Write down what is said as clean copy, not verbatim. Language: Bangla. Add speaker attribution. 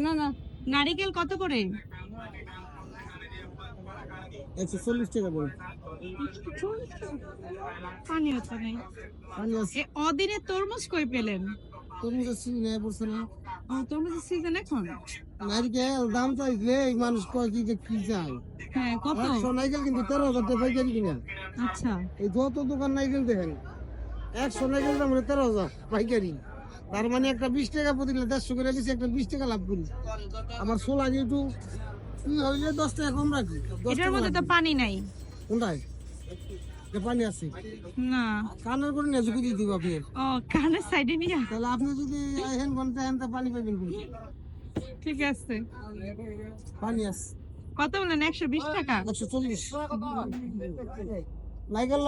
Speaker 1: না না, নারিকেল কত করে?
Speaker 2: 140 টাকা করে।
Speaker 1: পানি হতো নেই। অদিনে তরমুজ কই পেলেন?
Speaker 2: তরমুজের সিজন পড়ছে না।
Speaker 1: তরমুজের সিজন এখন?
Speaker 2: নারিকেল দাম চাইছে মানুষ কয় কি যে কি চায়।
Speaker 1: হ্যাঁ, কত?
Speaker 2: 100 নারিকেল কিন্তু 13,000 টাকা পাইকারি কিনা।
Speaker 1: আচ্ছা,
Speaker 2: এই যত দোকান নারিকেল দেখেন 100 নারিকেল দাম 13,000 পাইকারি। তার মানে একটা 20 টাকা প্রতি 150 করে দিচ্ছি, একটা 20 টাকা লাভ করি। আমার সোল আগে একটু কি হইলে 10 টাকা কম রাখি।
Speaker 1: এটার মধ্যে তো পানি নাই।
Speaker 2: কোনটায় পানি আছে
Speaker 1: না,
Speaker 2: কানের করে নিয়ে ঝুঁকি দিয়ে দিব আপনি।
Speaker 1: ও কানের সাইডে নিয়ে।
Speaker 2: তাহলে আপনি যদি হেন ঘন্টা হেন পানি পাবেন কোনটা?
Speaker 1: ঠিক আছে,
Speaker 2: পানি আছে।
Speaker 1: কত বলেন? 120 টাকা।
Speaker 2: 140 নারিকেল